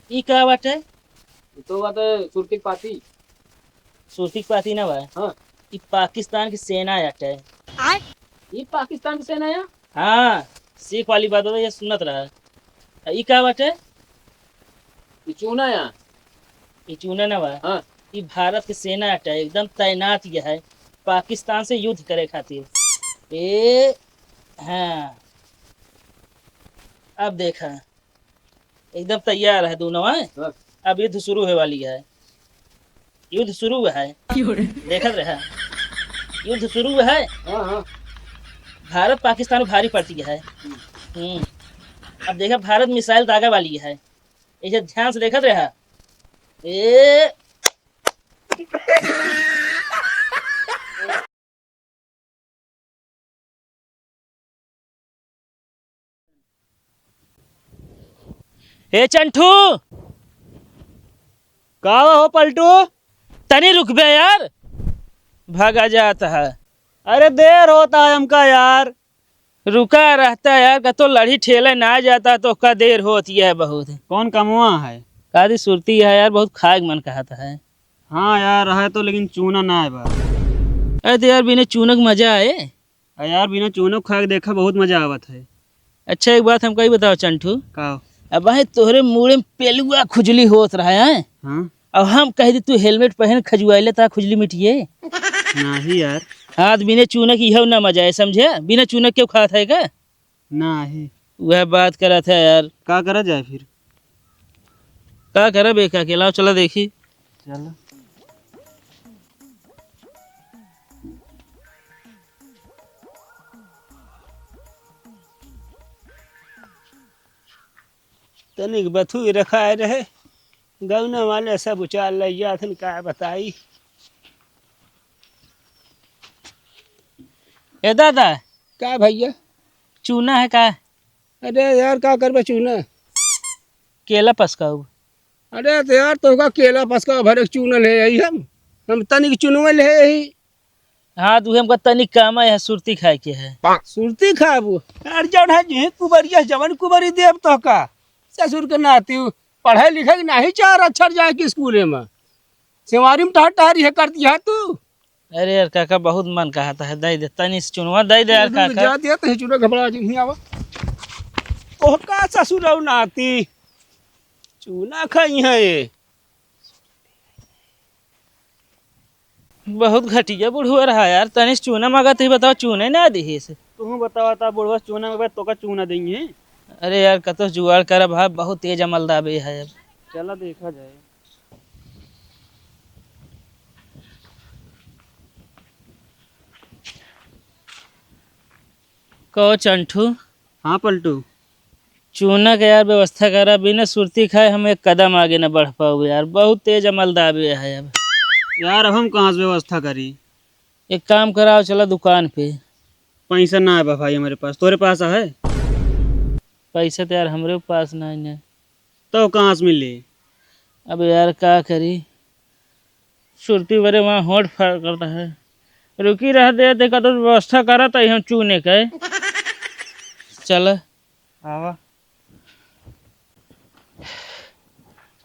ई का बाटे? तो बात सुरती पाती। सूरती पाती ना बा। हाँ, ई पाकिस्तान की सेना बाटे। ये पाकिस्तान की सेना है। हाँ, सीख वाली बात होता ये सुनत रहा। ई का बाटे? ये चूना है। ई चूना ना बा। हाँ, ई भारत की सेना बाटे, एकदम तैनात ये है पाकिस्तान से युद्ध करे खातिर। ए हाँ, अब देखा, एकदम तैयार है दोनों है। हाँ, अब युद्ध शुरू होने वाली है। युद्ध शुरू है। देखत रहा, युद्ध शुरू है। हाँ, हाँ। भारत पाकिस्तान को भारी पड़ती है। अब देखा, भारत मिसाइल दागा वाली है। इसे ध्यान से देखत रहा। ए ए चंठू, का हो पलटू? तनी रुक बे यार, भागा जाता है। अरे देर होता है हमका यार। रुका रहता है यार, तो लड़ी ठेले ना जाता तो का देर होती है बहुत। कौन कमुआ है? कादी सुरती है यार, बहुत खाग मन कहता है। हाँ यार है तो, लेकिन चूना ना है बा। अरे तो यार बिना चूनक मजा आए। यार बिना चूनो खा के देखा, बहुत मजा आवत है। अच्छा एक बात हमको ही बताओ चंठू, का? अब भाई तोहरे मुड़े में पेलुआ खुजली होत रहा है। हाँ, अब हम कह दी तू हेलमेट पहन खजुआले ता खुजली मिटिए। नाही यार। हाँ तो बिना चूनक इहो ना मजा है, समझे? बिना चूनक क्यों खात है का? नाही। वह बात करा था यार। का करा जाए फिर? का करा बेका अकेला, चला देखी। चलो। तनिक बथू रखाए रहे, गौना वाले सब उचाल लिया थन, का बताई। ए दादा, क्या भैया? चूना है का? अरे यार का कर चूना? केला पसकाऊ। अरे तो यार तो का केला पसका भर चूनल है यही हम तनिक चुनवल है यही। हाँ तो हमका तनिक काम है, सुरती खाए के है। सुरती खाबू यार, जौन है जी कुबरिया जवन कुबरी देव तो का ससुर के नाती पढ़े लिखे के नहीं चार अक्षर जाए कि स्कूले में सेवारी में टहरी है करती है तू। अरे यार काका बहुत मन कहता है, दे दे तनी से चुनवा, दे दे यार काका। जा दिया तो चूड़ा घबरा जी आवा। ओह का ससुर और नाती चूना खाई है ये। बहुत घटिया बुढ़वा रहा यार, तनी से चूना मांगा तो बताओ चूने ना दी से। तू बतावा था बुढ़वा चूना में तो का चूना देंगे। अरे यार कतो जुगाड़ कर भाई, बहुत तेज अमलदाबे है। अब चला देखा जाए। कहो चंठू, हाँ पलटू। चूना का यार व्यवस्था करा, बिना सुरती खाए हम एक कदम आगे न बढ़ पाओ यार, बहुत तेज अमलदाबे है। अब यार अब हम कहाँ से व्यवस्था करी? एक काम कराओ, चलो दुकान पे। पैसा ना है बा भाई हमारे पास, तोरे पास है? पैसा तो यार हमरे पास नहीं है। तो कहाँ से मिले? अब यार क्या करी, सुरती बड़े वहाँ होट फाड़ करता है। रुकी रह दे देखा तो व्यवस्था करा तो हम चूने के चल। आवा।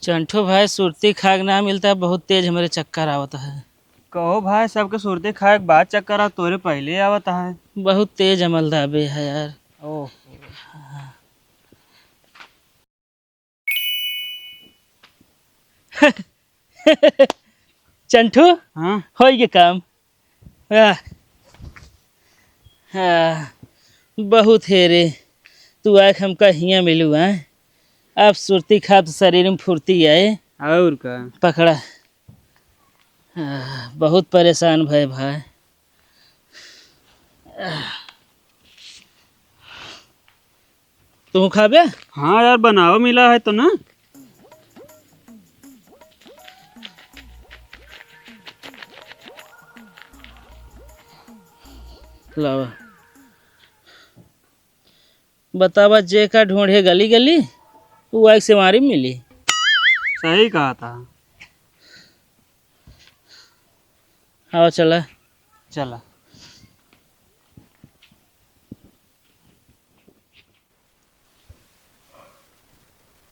चंठो भाई, सुरती खाग ना मिलता है, बहुत तेज हमारे चक्कर आवता है। कहो भाई, सबके सुरते खाए के बाद चक्कर आ, तोरे पहले आवता है। बहुत तेज अमलदाबे है यार। ओह। चंठू, हाँ। हो गया काम। आह, आह, बहुत है रे, तू आख हमका हिया मिलू है। अब सुरती खा तो शरीर में फुर्ती आए। और का? पकड़ा। बहुत परेशान भय भाई। तू खाबे? हाँ यार, बनावा मिला है तो ना। लावा, बतावा जे का ढूंढे गली गली, वो एक से मारी मिली। सही कहा था। हाँ चला। चला।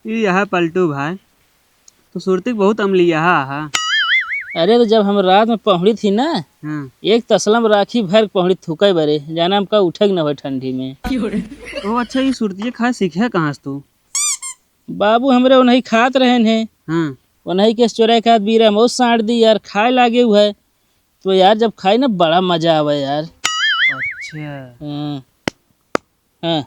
ये है पलटू भाई। तो सुरती बहुत अम्लीय हाँ। अरे तो जब हम रात में पहुँची थी ना, हाँ। एक तसलम राखी भर पहुँची थूके बरे जाना हमका उठक न हो ठंडी में। ओ अच्छा, ये सुरती खा सीखे कहाँ से तू? बाबू हमरे उन्हीं खात रहे हैं, हाँ। उन्हीं के चोरा खात बीरा बहुत साट दी यार, खाए लागे हुआ है तो यार जब खाई ना बड़ा मजा आवे यार। अच्छा। हाँ हाँ।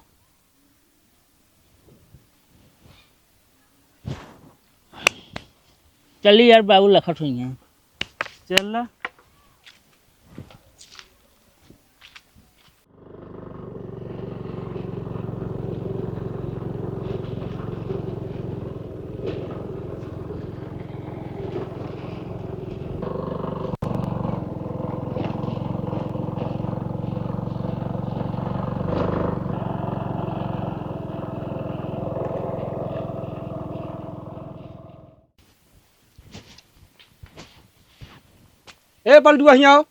चलिए यार बाबू लखट हुई हैं। चल ला। ए पलटू यहाँ आओ।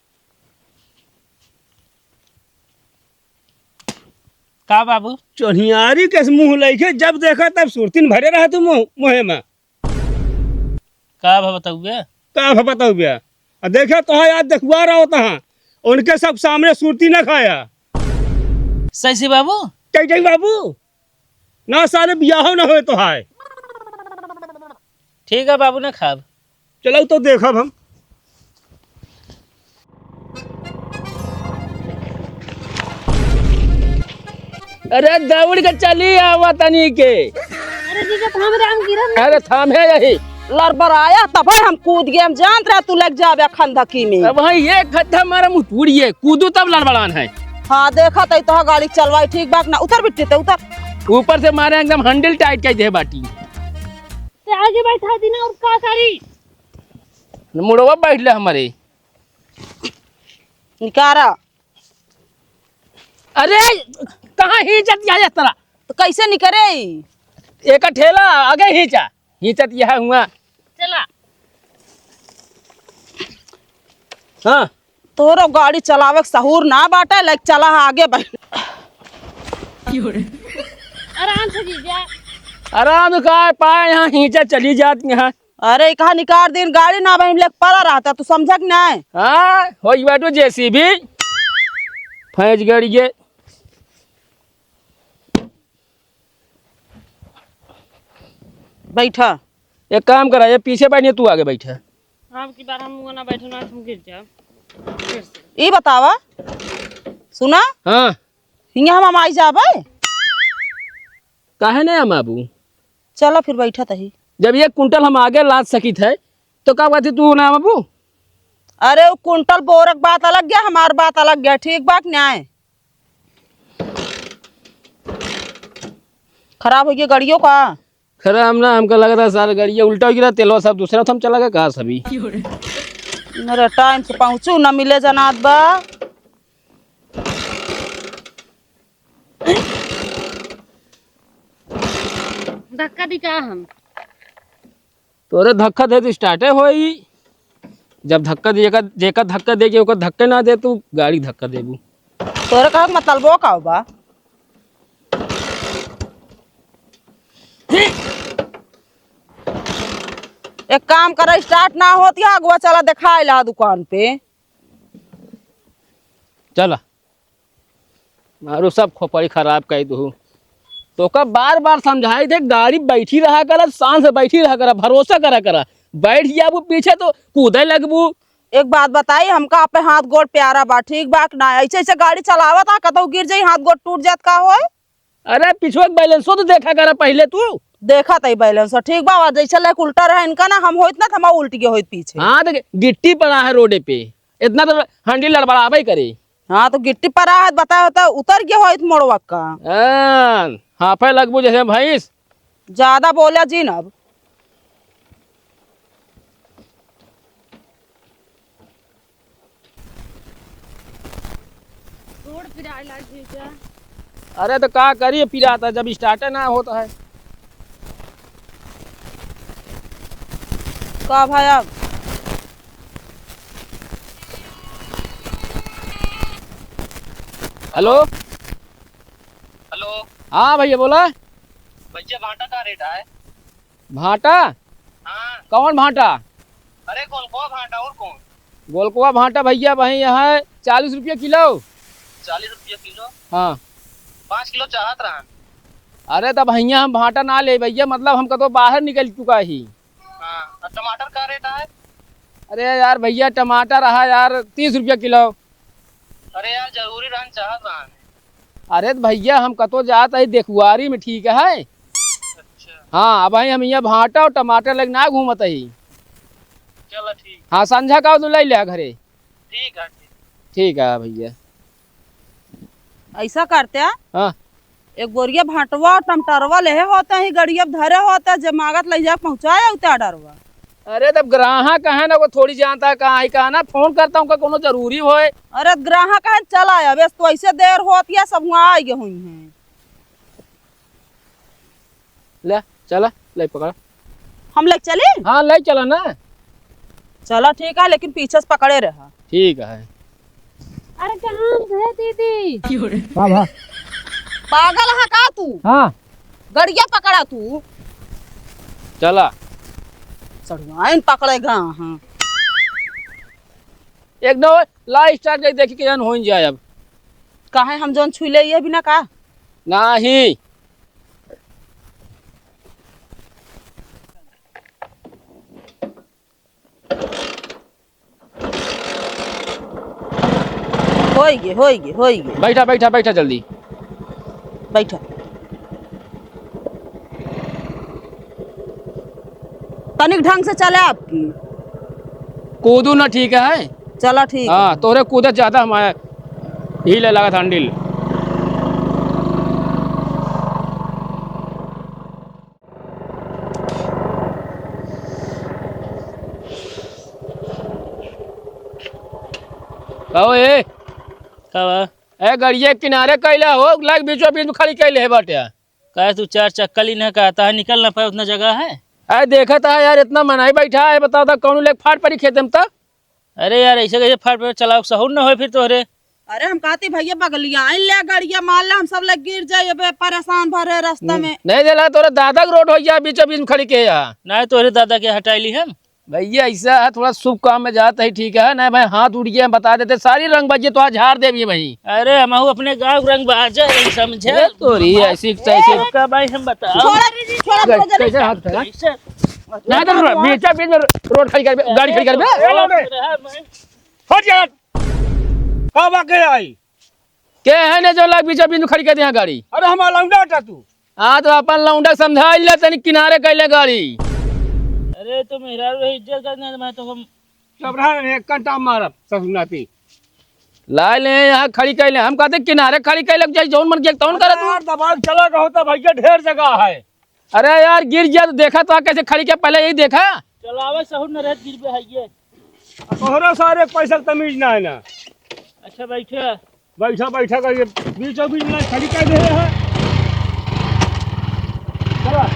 का बाबू? चोनियारी के मुँह लेके जब देखा तब सुरतीन भरे रहा तू मुँह में। का बताऊगे? का बताओ भैया? देखा तो याद देखवा रहा होता है, उनके सब सामने सुरती न खाया। सही से बाबू? कई बाबू ना सारे ब्याह न हो तो है। ठीक है बाबू ने खाब। चलो तो देखब हम। अरे दौड़ के चली आवा तनी के। अरे जीजा थाम राम गिरन अरे थाम है यही। लड़बड़ाया तब हम कूद गए, हम जानत रहे तू लग जाबे खंदकी में। अब वही एक खड्डा मारा मुँह पूरी कूदू तब लड़बड़ान है। हाँ देखा तो गाड़ी चलवाई ठीक बात ना, उतर बिट्टी ते उतर। ऊपर से मारे एकदम हैंडल टाइट कर दे बाटी। ते आगे बैठा दी ना और का करी? मुड़वा बैठ ले हमारे। निकारा। अरे कहाँ हिंचत या तरह? तो कैसे निकरे? एक ठेला आगे हिंचा हिंचत यह हुआ। चला। हाँ तोरो गाड़ी चलावे के सहूर ना बाटे, लाइक चला आगे बैठ। आराम से जीजा। आराम का पाए यहाँ हिंचा चली जाती यहाँ। अरे कहा निकार दिन गाड़ी ना बहन लेके पड़ा रहता, तू समझा कि नहीं? हाँ हो बैठो जैसी भी फैज गड़ी के। बैठा। एक काम करा, ये पीछे बैठिए तू आगे बैठा। आपकी बार हम ना बैठो ना तुम गिर जाओ। ये बतावा सुना, हाँ हिंगे हम आई जाबे। काहे नहीं हम बाबू? चलो फिर बैठा तही। जब एक कुंटल हम आगे लाद सकी थे तो क्या बात तू ना बाबू? अरे वो कुंटल बोरक बात अलग गया, हमार बात अलग गया, ठीक बात न्याय। खराब हो गया गाड़ियों का। खराब ना हमको लग रहा सारा गाड़ी उल्टा हो गया, तेलवा सब दूसरा तो हम चला गया कहा सभी। मेरे टाइम से पहुंचू ना मिले जनात बा। धक्का दी का हम? तोरे धक्का दे तो स्टार्टे होई। जब धक्का देगा जेका धक्का देगी ओकर धक्के ना दे तू गाड़ी धक्का देबू। तोरे कहा मतलब का बा? एक काम कर, स्टार्ट ना होती है अगवा चला दिखाए ला दुकान पे। चला मारो सब खोपड़ी खराब कर दू। तो का बार बार समझाई थे गाड़ी बैठी रहा कर, शान से बैठी रहा कर, भरोसा करा करा। बैठ गया वो पीछे तो कूदे लगबू। एक बात बताई, हमका आपे हाथ गोड़ प्यारा बा, ठीक बा ना? ऐसे ऐसे गाड़ी चलावा था कतौ गिर जाई हाथ गोड़ टूट जात का होए? अरे पिछुआ बैलेंसो तो देखा करा पहले तू। देखा तई बैलेंस ठीक बा, जैसे लाइक उल्टा रहा इनका ना, हम होइत ना थमा उल्टी के होइत पीछे। हाँ तो गिट्टी पड़ा है रोडे पे, इतना तो हंडी लड़बड़ाबे करे। हाँ तो गिट्टी पर आ बताया होता उतर गया होइत मोड़वा का। हाफे लगबू जैसे भैंस। ज्यादा बोला जी न अब। अरे तो क्या करिए पिराता जब स्टार्टर ना होता है। का भाई अब हेलो हेलो। हाँ भैया बोला। भैया भाटा का रेट है? भाटा हाँ कौन भांटा? अरे कौन को भांटा और कौन? गोलकुआ भांटा भैया वही यहाँ 40 रुपये किलो। 40 रुपये किलो। हाँ 5 किलो चाहत रहा। अरे तब भैया हम भांटा ना ले भैया, मतलब हम कतो बाहर निकल चुका ही। हाँ और टमाटर का रेट है? अरे यार भैया टमाटर रहा यार 30 रुपये किलो। अरे यार जरूरी रहन चाहत रहा। अरे तो भैया हम कतो जात है देखुआरी में, ठीक है। अच्छा हाँ अब हम यहाँ भांटा और टमाटर लग ना घूमत ही। चलो ठीक। हाँ संझा का तो ले लिया घरे। ठीक है ठीक। ठीक है भैया। ऐसा करते हैं, हाँ एक बोरिया भाटवा और टमाटरवा ले होता है, गड़िया धरे होता है, जमागत ले जा पहुँचाया उतना डरवा। अरे तब ग्राहक है ना, वो थोड़ी जानता है कहाँ कहा ना, फोन करता हूँ कोनो जरूरी हो। अरे ग्राहक है चल आया, बस तो ऐसे देर होती है, सब वहाँ आई हुई हैं। ले चला ले पकड़। हम ले चले? हाँ ले चला ना। चला ठीक है, लेकिन पीछे से पकड़े रहा। ठीक है। अरे कहाँ गए दीदी? पागल है का तू? हाँ गड़िया पकड़ा तू? चला चढ़वाइन पकड़ेगा। हाँ एक दो ला स्टार्ट कर देखी कि हो जाए। अब कहे हम जोन छुले ये भी ना का नहीं होई गे। बैठा बैठा बैठा जल्दी बैठो। तनिक ढंग से चले आपकी। कूदू ना, ठीक है। चलो ठीक है। हाँ तोरे कूदत ज्यादा हमारे हिले लगा था अंडिल। कहो ए का ए गड़िया किनारे कैला हो, लग बीचों बीच में खड़ी कैले है बाटे। कहे तू 4 चक्कर ही ना कहता है, निकल ना पाए उतना जगह है। अरे देखा था यार इतना मनाई बैठा है, बताओ था कौन लेक फाट पड़ी खेत में तक। अरे यार ऐसे कैसे फाट पे चलाओ, सहूर ना हो फिर तोहरे। अरे हम कहते भैया बगलिया आइन ले गड़िया मार ले, हम सब लग गिर जाए परेशान भरे रास्ता में। नहीं दिला तोरा दादा के रोड हो गया बीचों बीच में खड़ी के यहाँ। ना तोहरे दादा के हटाई हम। भैया ऐसा है थोड़ा शुभ काम में जाता है, ठीक है ना भाई, हाथ उठ गया बता देते, सारी रंग बजे तो आज झाड़ दे भाई। अरे हम अपने गाँव रंग बाजा समझे तोरी ऐसी ऐसी का भाई हम बताओ कैसे हाथ उठाया? कैसे? नहीं तो बीचा बीच में रोड खड़ी कर, गाड़ी खड़ी कर हट जा। कब आके आई? के है ना जो लाग बीचा बीच में खड़ी कर दिया गाड़ी। अरे हम लौंडा हटा तू। हाँ तो अपन लौंडा समझा ले तनी किनारे कैले गाड़ी। अरे तो मेरा इज्जत करने मैं तो सब रहा एक घंटा मारब ससुनाती। ला ले यहाँ खड़ी कैले, हम कहते किनारे खड़ी कैले जाए जौन मन के तौन करे तू। यार दबाव चला का होता भैया, ढेर जगह है। अरे यार गिर गया तो देखा तो कैसे खड़ी के पहले यही देखा। चलो आवे सहूर न रहत गिर पे है ये। तोहरा सारे पैसा तमीज ना है ना। अच्छा बैठे बैठा बैठा कर ये बीचों बीच में खड़ी कर दे है। चला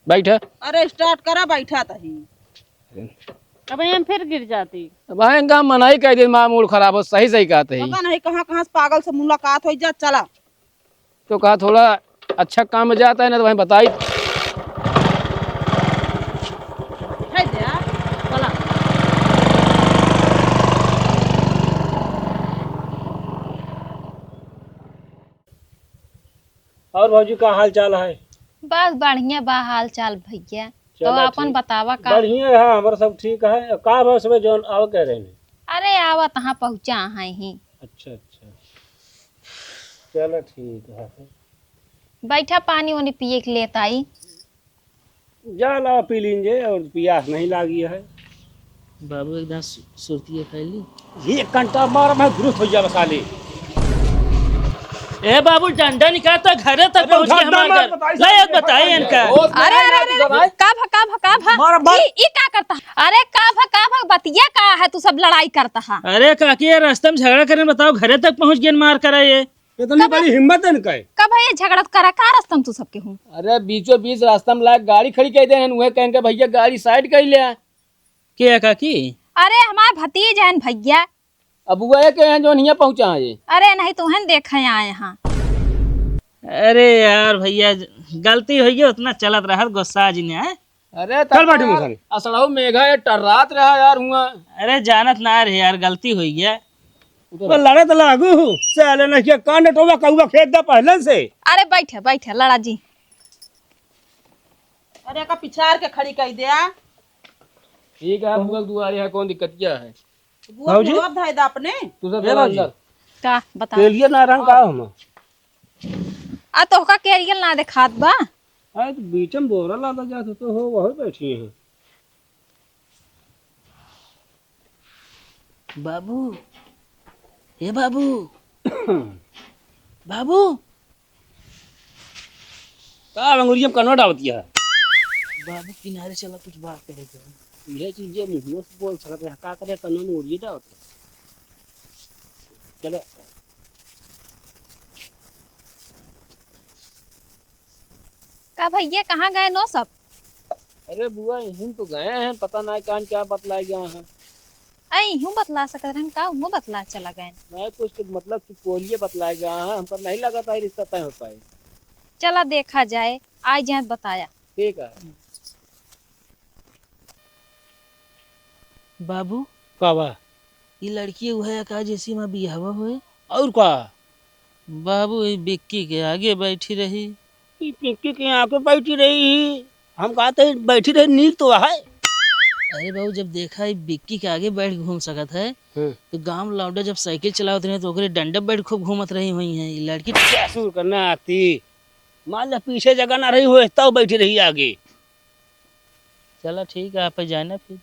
बैठा। अरे स्टार्ट करा, बैठा तही। अब हम फिर गिर जाती। भाई इनका मनाई कह दे, मामूल खराब हो, सही सही कहते हैं। पता नहीं कहाँ कहाँ से पागल से मुलाकात हो जा। चला तो कहा थोड़ा अच्छा काम में जाता है ना, तो भाई बताई। है दे यार, चला। और भौजी का हाल चाल है? बस बढ़िया बा हाल चाल भैया। तो चलो अपन ठीक। बतावा का। बढ़िया है, हमारा सब ठीक है। का बस में जौन आओ कह रहे हैं। अरे आवा तहाँ पहुँचा है ही। अच्छा अच्छा चलो ठीक है। बैठा पानी वानी पिए के लेता आई। जा ला पी लीजिए, और प्यास नहीं लागी है। बाबू एकदम सुरती फैली। ये घंटा मार मैं दुरुस्त हो जा बसाले। ए बाबू डंडा निकालता घरे तक पहुंच गया हमारे घर। लायक बताइए इनका। अरे अरे अरे का भा ई का करता? अरे का भा बतिया का है, तू सब लड़ाई करता है। अरे काकी ये रास्ते में झगड़ा करने बताओ, घरे तक पहुंच गया मार करा ये। इतनी बड़ी हिम्मत है इनका। का भैया झगड़ा करा का रास्ता में तू सबके हूँ? अरे बीचों बीच रास्ता में लायक गाड़ी खड़ी कर दे, वह कहेंगे भैया गाड़ी साइड कर लिया। क्या काकी? अरे हमारे भतीज है भैया। अब वह के हैं जो यहाँ पहुँचा है। अरे नहीं तुहन देखे आए यहाँ। अरे यार भैया गलती हुई है उतना चलत रहा गुस्सा जी ने हैं? अरे चल बाटी मुसारी। असड़ाऊ मेघा ये टर्रात रहा यार हुआ। अरे जानत ना रे यार गलती हुई है। वो लड़े तो लागू हूँ साले ने क्या कान टोवा कौवा खेत दा पहले से। अरे बैठे बैठे लड़ा जी। अरे का पिछाड़ के खड़ी कर दिया। ठीक है बुआ दुआरे है कौन दिक्कत क्या है। बुआ भाऊजी? जवाब धाय दा अपने। तू सब ए भाऊजी। अंदर। का बता तेलिया नारंग का हम। आ तो का केरियल ना देखात बा। अरे तो बीच में बोरा लादा जाता तो हो वही बैठी है। बाबू हे बाबू बाबू का अंगुरिया में कन्वर्ट आवती है। बाबू किनारे चला कुछ बात करेगा। ये चीजें मुझे बोल सकते हैं का करे कानून उड़िए दा होते। चलो का भैया कहाँ गए नो सब। अरे बुआ हम तो गए हैं पता नहीं कान क्या बतलाए गया है। आई हूँ बतला सकत रहन का हूँ बतला चला गए। मैं कुछ मतलब कि पोलिए बतलाए गया है हमको नहीं लगा था ये रिश्ता तय हो पाए। चला देखा जाए आज यहाँ बताया। ठीक है बाबू का बा ये लड़की हुआ का जैसी माँ बिहावा हुए। और का बाबू ये बिक्की के आगे बैठी रही। ये पिंकी के यहाँ पे बैठी रही। हम कहते बैठी रही नीक तो है। अरे बाबू जब देखा ये बिक्की के आगे बैठ घूम सकत है तो गांव लौंडा जब साइकिल चलावत रहे तो ओकरे डंडा बैठ खूब घूमत रही हुई है। ये लड़की क्या सुर करना आती। मान लो पीछे जगह ना रही हुए तब बैठी रही आगे। चला ठीक है आप जाना फिर।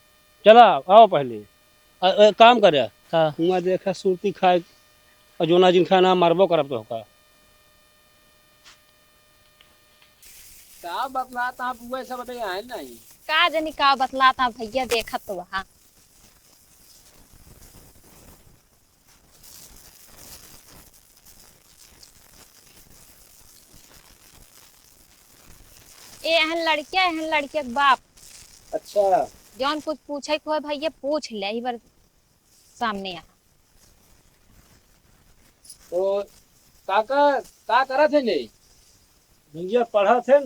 चला आओ पहले काम करे का हुआ देखा सुरती खाए और जोना जिन खाना मरबो करब तो का का बतलाता है बुआ सब बताइए है नहीं। का जनी का बतलाता भैया देखत तो वहाँ। ए एहन लड़किया के बाप अच्छा जौन कुछ पूछे को है भैया पूछ ले ही बार सामने यहाँ। तो काका का करा थे नहीं। भैया पढ़ा थे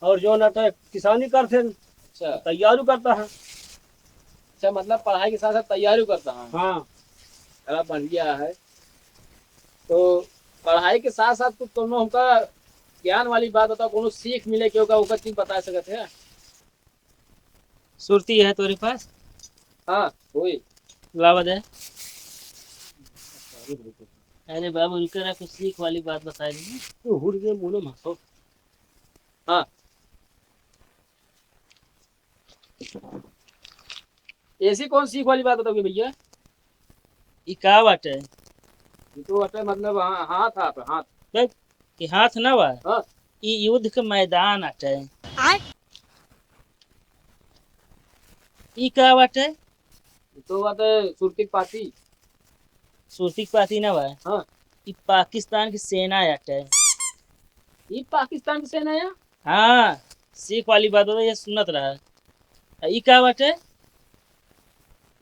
और जो ना किसानी करते अच्छा तैयारी करता है। अच्छा मतलब पढ़ाई के साथ साथ तैयारी करता है। हाँ बड़ा बढ़िया है। तो पढ़ाई के साथ साथ कुछ कोनो हमका ज्ञान वाली बात बताओ कोनो सीख मिले के होगा ओकर चीज बता सकते हैं। सुरती है तुम्हारे पास। हाँ वही लावा दे। अरे बाबू रुक रहा कुछ सीख वाली बात बता दी। तो हुड़ गए बोलो मासो। हाँ ऐसी कौन सीख वाली बात बताओगे भैया। ये का बात है ये तो अटे मतलब हाँ हाथ आप हाथ। कि हाथ ना बा हाँ ये युद्ध के मैदान आटे ये का बात है। ये तो बात है सुरती पाती। सुरती पाती ना बा हाँ ये पाकिस्तान की सेना आटे। ये पाकिस्तान की सेना है। हाँ सीख वाली बात होता ये सुनत रहा। ये का बात है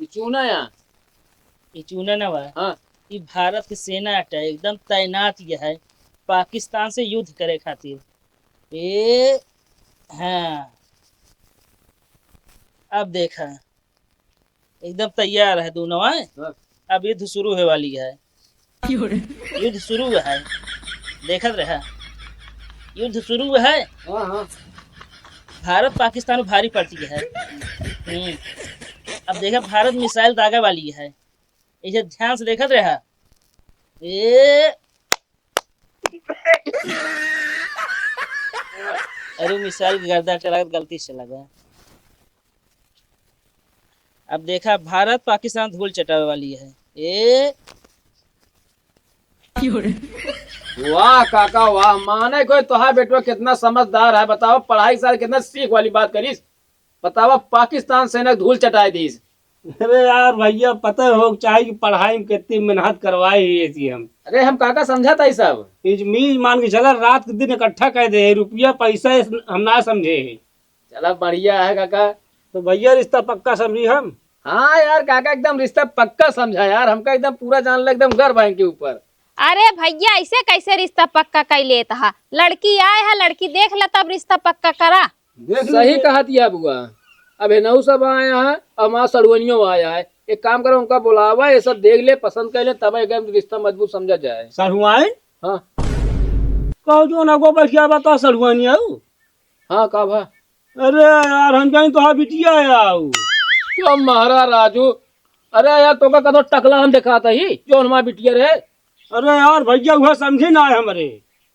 ये चूना है। ये चूना ना बा हाँ ये भारत की सेना आटे एकदम तैनात ये है पाकिस्तान से युद्ध करे खातिर। ए हाँ अब देखा एकदम तैयार है दोनों है। हाँ अब युद्ध शुरू होने वाली है। युद्ध शुरू है देखत रहा युद्ध शुरू है। हाँ हाँ भारत पाकिस्तान में भारी पड़ती है। अब देखा भारत मिसाइल दागे वाली है इसे ध्यान से देखत रहा। ए अरे मिसाइल की गर्दा चला गलती से लगा। अब देखा भारत पाकिस्तान धूल चटावे वाली है। ए वाह काका वाह माने कोई तोहार बेटवा कितना समझदार है। बताओ पढ़ाई साल कितना सीख वाली बात करीस। बताओ पाकिस्तान सेना धूल चटाई दीस। अरे यार भैया पता हो चाहे कि पढ़ाई में कितनी मेहनत करवाई है थी हम। अरे हम काका समझा था ये सब। मीज मान के चला रात के दिन इकट्ठा कर दे रुपया पैसा हम ना समझे। चला बढ़िया है काका। तो भैया रिश्ता पक्का समझी हम। हाँ यार काका एकदम रिश्ता पक्का समझा यार। हमका एकदम पूरा जान लग एकदम गर्व है इनके ऊपर। अरे भैया ऐसे कैसे रिश्ता पक्का कर लेता है? लड़की आए है, लड़की देख ले तब रिश्ता पक्का करा। सही कहा दिया बुआ। अब नऊ सब आया है और हमारा सड़वनियों आया है। एक काम करो, उनका बुलावा, ये सब देख ले, पसंद कर ले, तब एकदम रिश्ता मजबूत समझा जाए। सरुआइन हाँ कहो जो ना को बचिया बता सरुआनी आऊ। हाँ का भा। अरे यार हम जाए तो हाँ बिटिया आऊ। क्यों महारा राजू, अरे यार तो का तो टकला हम दिखाता ही जो हमारा बिटिया रहे। अरे यार भैया वह समझे ना है हमारे।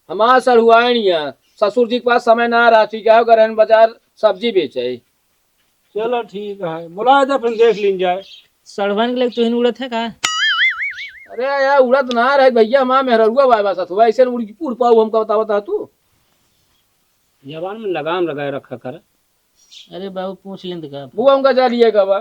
हमारा सर हुआ ही नहीं है, ससुर जी के पास समय ना राशि का गरहन बाजार सब्जी बेचे। चलो ठीक है, बुलाए तो फिर देख लीन जाए। सड़वन के लिए तुहिन उड़त है का? अरे यार उड़त ना रहे भैया, हमारा मेहरुआ वाई साथ हुआ ऐसे उड़ पाऊ हमका बता तू। जवान में लगाम लगाए रखा कर। अरे बाबू पूछ लें तो का? बुआ हमका जा लिए का बा।